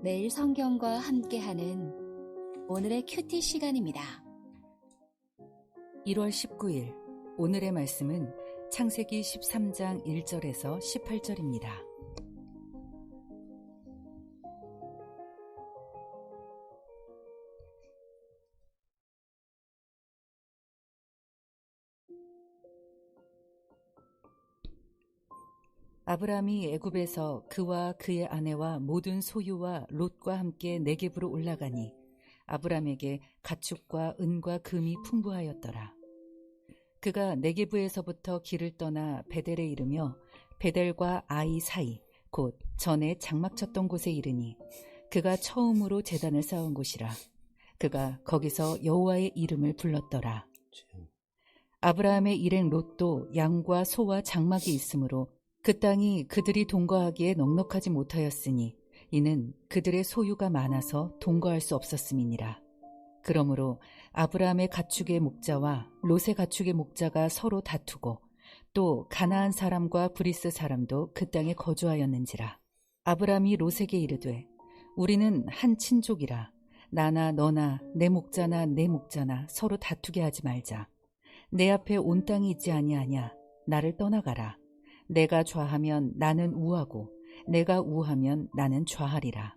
매일 성경과 함께하는 오늘의 큐티 시간입니다. 1월 19일 오늘의 말씀은 창세기 13장 1절에서 18절입니다. 아브람이 애굽에서 그와 그의 아내와 모든 소유와 롯과 함께 네겝으로 올라가니 아브람에게 가축과 은과 금이 풍부하였더라. 그가 네겝에서부터 길을 떠나 베델에 이르며 베델과 아이 사이 곧 전에 장막 쳤던 곳에 이르니 그가 처음으로 제단을 쌓은 곳이라. 그가 거기서 여호와의 이름을 불렀더라. 아브라함의 일행 롯도 양과 소와 장막이 있으므로 그 땅이 그들이 동거하기에 넉넉하지 못하였으니 이는 그들의 소유가 많아서 동거할 수 없었음이니라. 그러므로 아브라함의 가축의 목자와 롯의 가축의 목자가 서로 다투고 또 가나안 사람과 브리스 사람도 그 땅에 거주하였는지라. 아브라함이 롯에게 이르되 우리는 한 친족이라. 나나 너나 내 목자나 내 목자나 서로 다투게 하지 말자. 내 앞에 온 땅이 있지 아니하냐. 나를 떠나가라. 내가 좌하면 나는 우하고 내가 우하면 나는 좌하리라.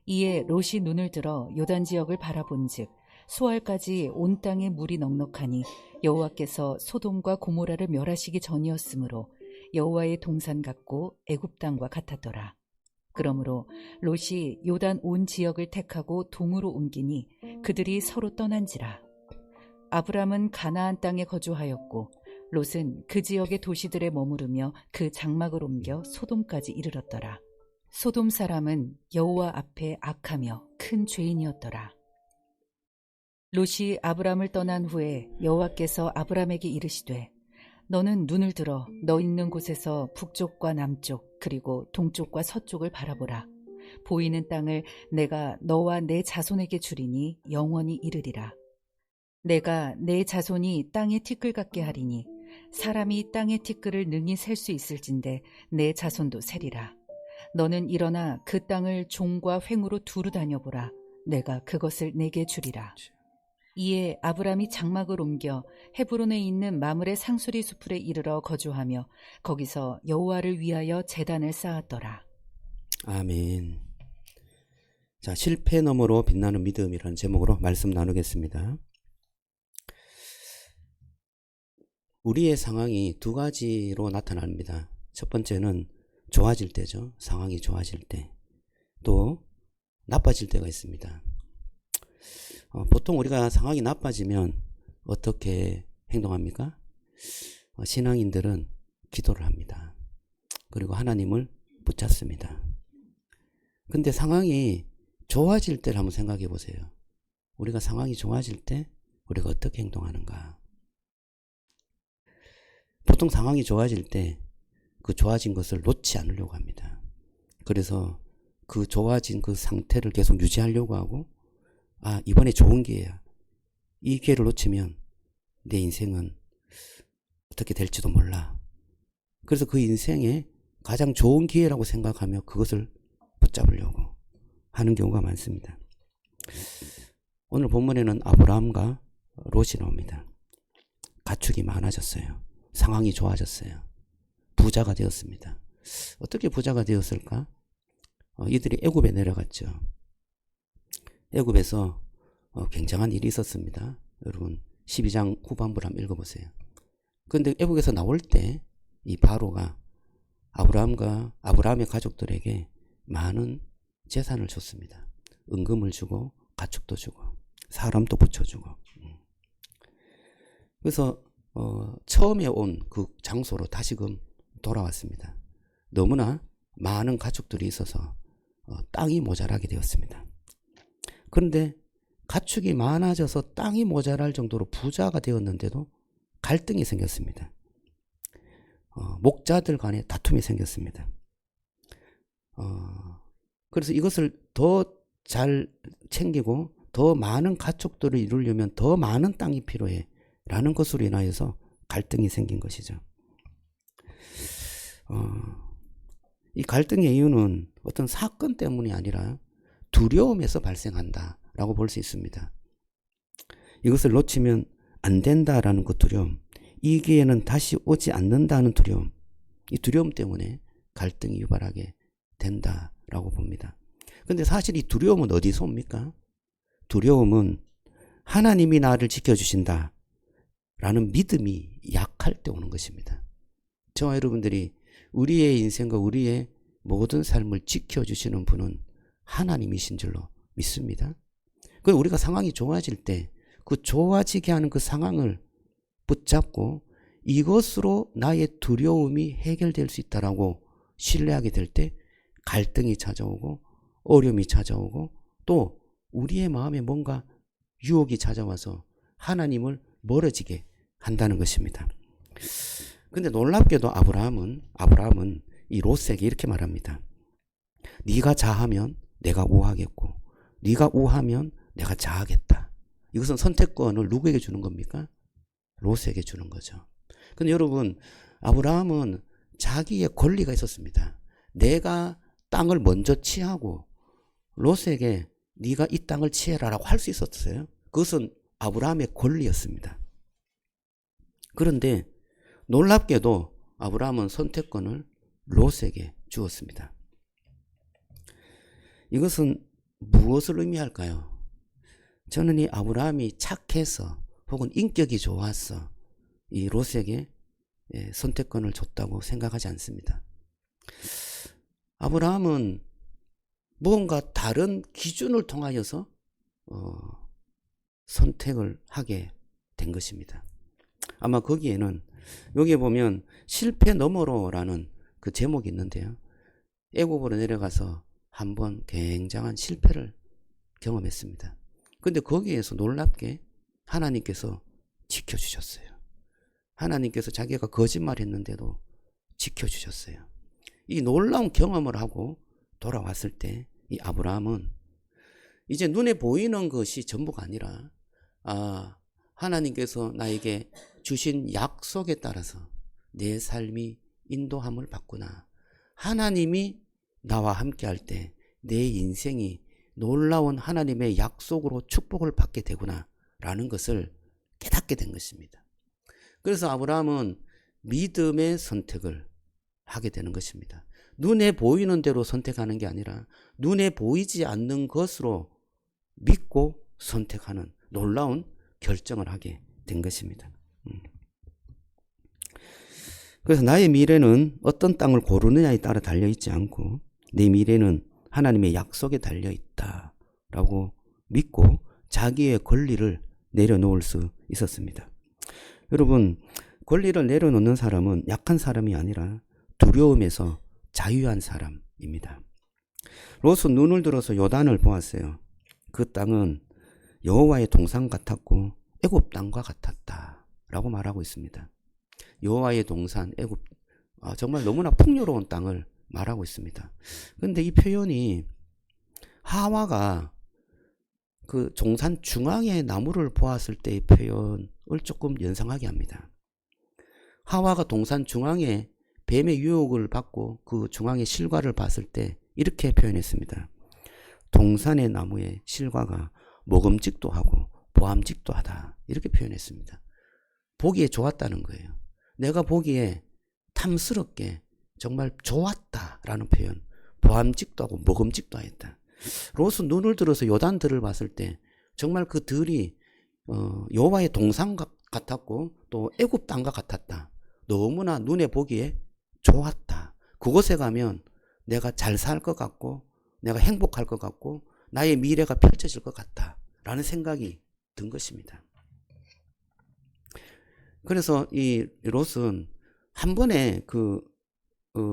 이에 롯이 눈을 들어 요단 지역을 바라본즉 수알까지 온 땅에 물이 넉넉하니 여호와께서 소돔과 고모라를 멸하시기 전이었으므로 여호와의 동산 같고 애굽 땅과 같았더라. 그러므로 롯이 요단 온 지역을 택하고 동으로 옮기니 그들이 서로 떠난지라. 아브람은 가나안 땅에 거주하였고 롯은 그 지역의 도시들에 머무르며 그 장막을 옮겨 소돔까지 이르렀더라. 소돔 사람은 여호와 앞에 악하며 큰 죄인이었더라. 롯이 아브람을 떠난 후에 여호와께서 아브람에게 이르시되 너는 눈을 들어 너 있는 곳에서 북쪽과 남쪽 그리고 동쪽과 서쪽을 바라보라. 보이는 땅을 내가 너와 내 자손에게 주리니 영원히 이르리라. 내가 내 자손이 땅의 티끌 같게 하리니 사람이 땅의 티끌을 능히 셀 수 있을진데 내 자손도 세리라. 너는 일어나 그 땅을 종과 횡으로 두루 다녀보라. 내가 그것을 내게 주리라. 이에 아브람이 장막을 옮겨 헤브론에 있는 마므레 상수리 수풀에 이르러 거주하며 거기서 여호와를 위하여 제단을 쌓았더라. 아멘. 자, 실패 너머로 빛나는 믿음이라는 제목으로 말씀 나누겠습니다. 우리의 상황이 두 가지로 나타납니다. 첫 번째는 좋아질 때죠. 상황이 좋아질 때. 또 나빠질 때가 있습니다. 보통 우리가 상황이 나빠지면 어떻게 행동합니까? 신앙인들은 기도를 합니다. 그리고 하나님을 붙잡습니다. 근데 상황이 좋아질 때를 한번 생각해 보세요. 우리가 상황이 좋아질 때 우리가 어떻게 행동하는가? 보통 상황이 좋아질 때 그 좋아진 것을 놓지 않으려고 합니다. 그래서 그 좋아진 그 상태를 계속 유지하려고 하고 이번에 좋은 기회야. 이 기회를 놓치면 내 인생은 어떻게 될지도 몰라. 그래서 그 인생의 가장 좋은 기회라고 생각하며 그것을 붙잡으려고 하는 경우가 많습니다. 오늘 본문에는 아브라함과 롯이 나옵니다. 가축이 많아졌어요. 상황이 좋아졌어요. 부자가 되었습니다. 어떻게 부자가 되었을까? 이들이 애굽에 내려갔죠. 애굽에서 굉장한 일이 있었습니다. 여러분 12장 후반부를 한번 읽어보세요. 그런데 애굽에서 나올 때 이 바로가 아브라함의 가족들에게 많은 재산을 줬습니다. 은금을 주고 가축도 주고 사람도 붙여주고. 그래서 처음에 온 그 장소로 다시금 돌아왔습니다. 너무나 많은 가축들이 있어서 땅이 모자라게 되었습니다. 그런데 가축이 많아져서 땅이 모자랄 정도로 부자가 되었는데도 갈등이 생겼습니다. 목자들 간에 다툼이 생겼습니다. 그래서 이것을 더 잘 챙기고 더 많은 가축들을 이루려면 더 많은 땅이 필요해 라는 것으로 인하여서 갈등이 생긴 것이죠. 이 갈등의 이유는 어떤 사건 때문이 아니라 두려움에서 발생한다라고 볼 수 있습니다. 이것을 놓치면 안 된다라는 그 두려움, 이 기회는 다시 오지 않는다는 두려움, 이 두려움 때문에 갈등이 유발하게 된다라고 봅니다. 근데 사실 이 두려움은 어디서 옵니까? 두려움은 하나님이 나를 지켜주신다 라는 믿음이 약할 때 오는 것입니다. 저와 여러분들이 우리의 인생과 우리의 모든 삶을 지켜주시는 분은 하나님이신 줄로 믿습니다. 그래서 우리가 상황이 좋아질 때 그 좋아지게 하는 그 상황을 붙잡고 이것으로 나의 두려움이 해결될 수 있다라고 신뢰하게 될 때 갈등이 찾아오고 어려움이 찾아오고 또 우리의 마음에 뭔가 유혹이 찾아와서 하나님을 멀어지게 한다는 것입니다. 근데 놀랍게도 아브라함은 이 롯에게 이렇게 말합니다. 네가 자하면 내가 우하겠고 네가 우하면 내가 자하겠다. 이것은 선택권을 누구에게 주는 겁니까? 롯에게 주는 거죠. 근데 여러분, 아브라함은 자기의 권리가 있었습니다. 내가 땅을 먼저 취하고 롯에게 네가 이 땅을 취해라라고 할 수 있었어요. 그것은 아브라함의 권리였습니다. 그런데 놀랍게도 아브라함은 선택권을 롯에게 주었습니다. 이것은 무엇을 의미할까요? 저는 이 아브라함이 착해서 혹은 인격이 좋아서 이 롯에게 선택권을 줬다고 생각하지 않습니다. 아브라함은 무언가 다른 기준을 통하여서 선택을 하게 된 것입니다. 아마 거기에는 여기에 보면 실패 너머로라는 그 제목이 있는데요. 애굽으로 내려가서 한번 굉장한 실패를 경험했습니다. 근데 거기에서 놀랍게 하나님께서 지켜주셨어요. 하나님께서 자기가 거짓말했는데도 지켜주셨어요. 이 놀라운 경험을 하고 돌아왔을 때 이 아브라함은 이제 눈에 보이는 것이 전부가 아니라 하나님께서 나에게 주신 약속에 따라서 내 삶이 인도함을 받구나. 하나님이 나와 함께 할 때 내 인생이 놀라운 하나님의 약속으로 축복을 받게 되구나 라는 것을 깨닫게 된 것입니다. 그래서 아브라함은 믿음의 선택을 하게 되는 것입니다. 눈에 보이는 대로 선택하는 게 아니라 눈에 보이지 않는 것으로 믿고 선택하는 놀라운 결정을 하게 된 것입니다. 그래서 나의 미래는 어떤 땅을 고르느냐에 따라 달려있지 않고 내 미래는 하나님의 약속에 달려있다라고 믿고 자기의 권리를 내려놓을 수 있었습니다. 여러분, 권리를 내려놓는 사람은 약한 사람이 아니라 두려움에서 자유한 사람입니다. 롯은 눈을 들어서 요단을 보았어요. 그 땅은 여호와의 동산 같았고 애굽 땅과 같았다라고 말하고 있습니다. 여호와의 동산, 애굽, 정말 너무나 풍요로운 땅을 말하고 있습니다. 그런데 이 표현이 하와가 그 동산 중앙의 나무를 보았을 때의 표현을 조금 연상하게 합니다. 하와가 동산 중앙에 뱀의 유혹을 받고 그 중앙의 실과를 봤을 때 이렇게 표현했습니다. 동산의 나무의 실과가 먹음직도 하고 보암직도 하다. 이렇게 표현했습니다. 보기에 좋았다는 거예요. 내가 보기에 탐스럽게 정말 좋았다라는 표현. 보암직도 하고 먹음직도 하였다. 롯은 눈을 들어서 요단들을 봤을 때 정말 그 들이 여호와의 동산 같았고 또 애굽 땅과 같았다. 너무나 눈에 보기에 좋았다. 그곳에 가면 내가 잘 살 것 같고 내가 행복할 것 같고 나의 미래가 펼쳐질 것 같다 라는 생각이 든 것입니다. 그래서 이 롯은 한 번에 그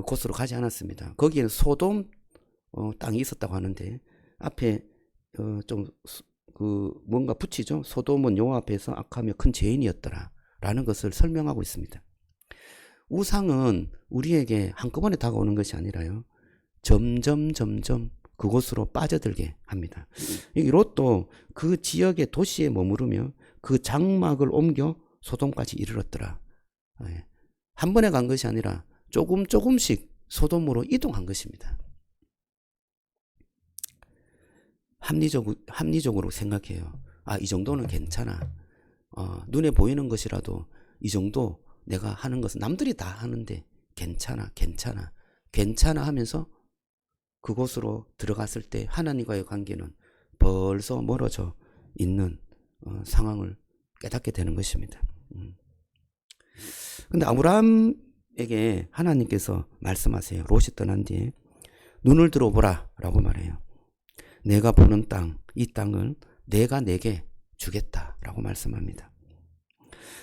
곳으로 가지 않았습니다. 거기에는 소돔 땅이 있었다고 하는데 앞에 좀 뭔가 붙이죠. 소돔은 여호와 앞에서 악하며 큰 죄인이었더라 라는 것을 설명하고 있습니다. 우상은 우리에게 한꺼번에 다가오는 것이 아니라요. 점점 그곳으로 빠져들게 합니다. 이 롯도 그 지역의 도시에 머무르며 그 장막을 옮겨 소돔까지 이르렀더라. 한 번에 간 것이 아니라 조금씩 소돔으로 이동한 것입니다. 합리적으로 생각해요. 이 정도는 괜찮아. 눈에 보이는 것이라도 이 정도 내가 하는 것은 남들이 다 하는데 괜찮아 하면서 그곳으로 들어갔을 때 하나님과의 관계는 벌써 멀어져 있는 상황을 깨닫게 되는 것입니다. 근데 아브라함에게 하나님께서 말씀하세요. 롯이 떠난 뒤에 눈을 들어보라 라고 말해요. 내가 보는 땅, 이 땅을 내가 내게 주겠다라고 말씀합니다.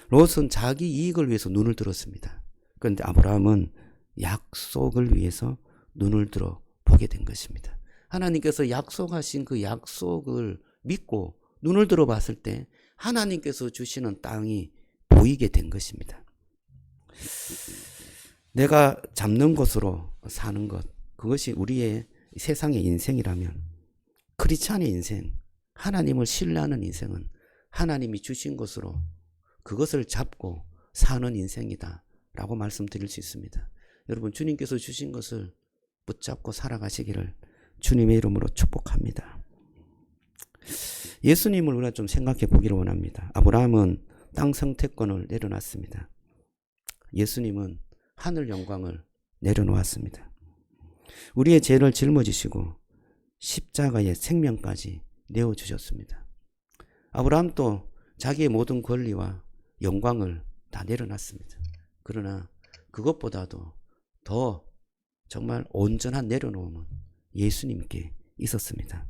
롯은 자기 이익을 위해서 눈을 들었습니다. 그런데 아브라함은 약속을 위해서 눈을 들어 보게 된 것입니다. 하나님께서 약속하신 그 약속을 믿고 눈을 들어 봤을 때 하나님께서 주시는 땅이 보이게 된 것입니다. 내가 잡는 것으로 사는 것, 그것이 우리의 세상의 인생이라면 크리스찬의 인생, 하나님을 신뢰하는 인생은 하나님이 주신 것으로 그것을 잡고 사는 인생이다 라고 말씀드릴 수 있습니다. 여러분, 주님께서 주신 것을 붙잡고 살아가시기를 주님의 이름으로 축복합니다. 예수님을 우리가 좀 생각해 보기를 원합니다. 아브라함은 땅 선택권을 내려놨습니다. 예수님은 하늘 영광을 내려놓았습니다. 우리의 죄를 짊어지시고 십자가의 생명까지 내어주셨습니다. 아브라함도 자기의 모든 권리와 영광을 다 내려놨습니다. 그러나 그것보다도 더 정말 온전한 내려놓음은 예수님께 있었습니다.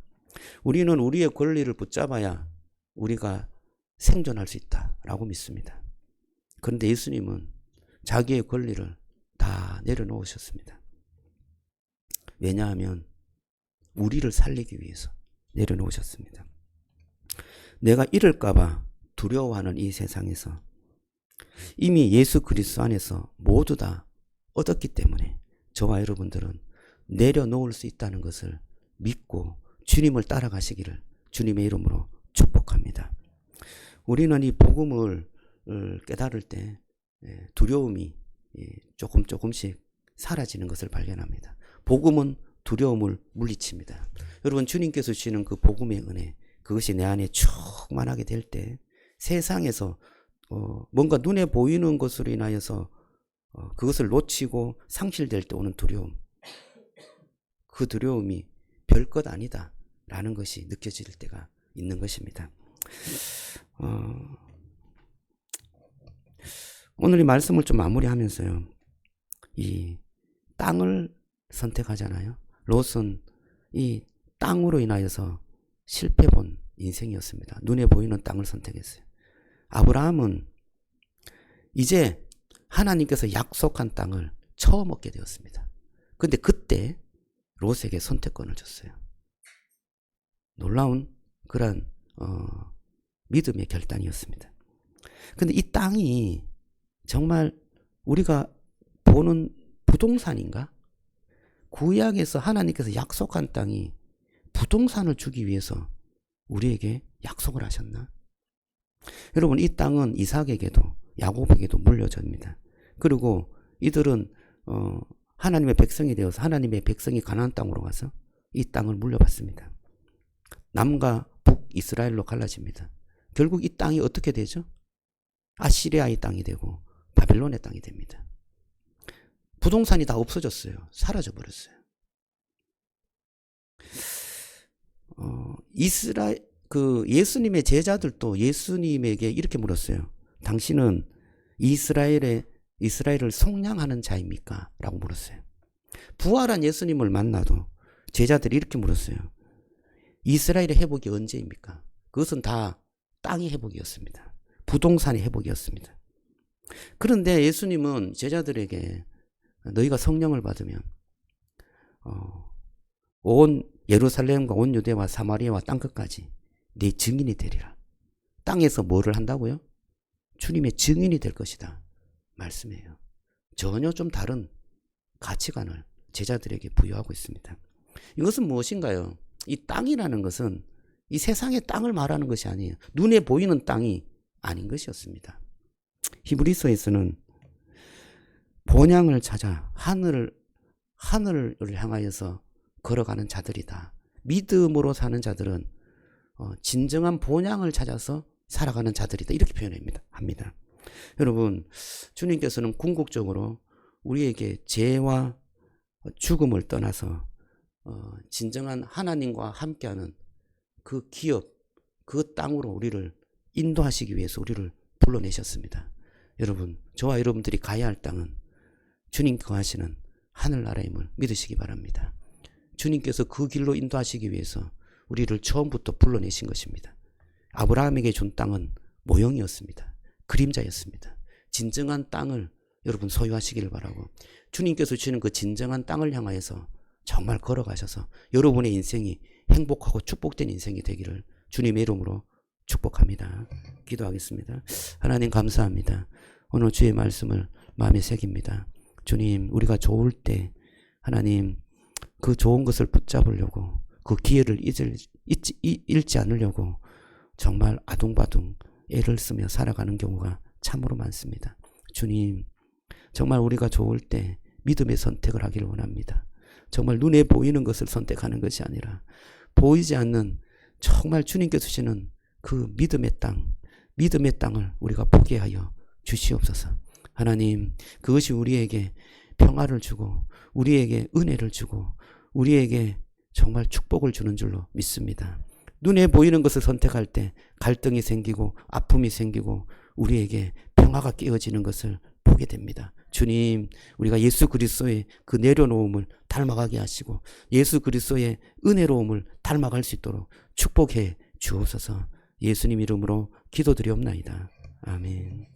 우리는 우리의 권리를 붙잡아야 우리가 생존할 수 있다라고 믿습니다. 그런데 예수님은 자기의 권리를 다 내려놓으셨습니다. 왜냐하면 우리를 살리기 위해서 내려놓으셨습니다. 내가 잃을까봐 두려워하는 이 세상에서 이미 예수 그리스도 안에서 모두 다 얻었기 때문에 저와 여러분들은 내려놓을 수 있다는 것을 믿고 주님을 따라가시기를 주님의 이름으로 축복합니다. 우리는 이 복음을 깨달을 때 두려움이 조금씩 사라지는 것을 발견합니다. 복음은 두려움을 물리칩니다. 여러분, 주님께서 주시는 그 복음의 은혜, 그것이 내 안에 충만하게 될 때 세상에서 뭔가 눈에 보이는 것으로 인하여서 그것을 놓치고 상실될 때 오는 두려움, 그 두려움이 별것 아니다 라는 것이 느껴질 때가 있는 것입니다. 오늘 이 말씀을 좀 마무리하면서요, 이 땅을 선택하잖아요. 롯은 이 땅으로 인하여서 실패본 인생이었습니다. 눈에 보이는 땅을 선택했어요. 아브라함은 이제 하나님께서 약속한 땅을 처음 얻게 되었습니다. 그런데 그때 롯에게 선택권을 줬어요. 놀라운 그런 믿음의 결단이었습니다. 그런데 이 땅이 정말 우리가 보는 부동산인가? 구약에서 하나님께서 약속한 땅이 부동산을 주기 위해서 우리에게 약속을 하셨나? 여러분, 이 땅은 이삭에게도 야곱에게도 물려줍니다. 그리고 이들은 하나님의 백성이 되어서 하나님의 백성이 가나안 땅으로 가서 이 땅을 물려받습니다. 남과 북 이스라엘로 갈라집니다. 결국 이 땅이 어떻게 되죠? 아시리아의 땅이 되고 바벨론의 땅이 됩니다. 부동산이 다 없어졌어요. 사라져 버렸어요. 예수님의 제자들도 예수님에게 이렇게 물었어요. 당신은 이스라엘을 속량하는 자입니까? 라고 물었어요. 부활한 예수님을 만나도 제자들이 이렇게 물었어요. 이스라엘의 회복이 언제입니까? 그것은 다 땅의 회복이었습니다. 부동산의 회복이었습니다. 그런데 예수님은 제자들에게 너희가 성령을 받으면 온 예루살렘과 온 유대와 사마리아와 땅끝까지 네 증인이 되리라. 땅에서 뭐를 한다고요? 주님의 증인이 될 것이다 말씀이에요. 전혀 좀 다른 가치관을 제자들에게 부여하고 있습니다. 이것은 무엇인가요? 이 땅이라는 것은 이 세상의 땅을 말하는 것이 아니에요. 눈에 보이는 땅이 아닌 것이었습니다. 히브리서에서는 본향을 찾아 하늘을 향하여서 걸어가는 자들이다, 믿음으로 사는 자들은 진정한 본향을 찾아서 살아가는 자들이다. 이렇게 표현합니다. 여러분, 주님께서는 궁극적으로 우리에게 죄와 죽음을 떠나서 진정한 하나님과 함께하는 그 기업, 그 땅으로 우리를 인도하시기 위해서 우리를 불러내셨습니다. 여러분, 저와 여러분들이 가야 할 땅은 주님 거하시는 하늘나라임을 믿으시기 바랍니다. 주님께서 그 길로 인도하시기 위해서 우리를 처음부터 불러내신 것입니다. 아브라함에게 준 땅은 모형이었습니다. 그림자였습니다. 진정한 땅을 여러분 소유하시기를 바라고, 주님께서 주시는 그 진정한 땅을 향하여서 정말 걸어가셔서 여러분의 인생이 행복하고 축복된 인생이 되기를 주님의 이름으로 축복합니다. 기도하겠습니다. 하나님 감사합니다. 오늘 주의 말씀을 마음에 새깁니다. 주님, 우리가 좋을 때 하나님 그 좋은 것을 붙잡으려고, 그 기회를 잃지 않으려고 정말 아둥바둥 애를 쓰며 살아가는 경우가 참으로 많습니다. 주님, 정말 우리가 좋을 때 믿음의 선택을 하기를 원합니다. 정말 눈에 보이는 것을 선택하는 것이 아니라 보이지 않는 정말 주님께서 주시는 그 믿음의 땅을 우리가 보게 하여 주시옵소서. 하나님, 그것이 우리에게 평화를 주고 우리에게 은혜를 주고 우리에게 정말 축복을 주는 줄로 믿습니다. 눈에 보이는 것을 선택할 때 갈등이 생기고 아픔이 생기고 우리에게 평화가 깨어지는 것을 보게 됩니다. 주님, 우리가 예수 그리스도의 그 내려놓음을 닮아가게 하시고 예수 그리스도의 은혜로움을 닮아갈 수 있도록 축복해 주옵소서. 예수님 이름으로 기도드리옵나이다. 아멘.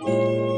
네.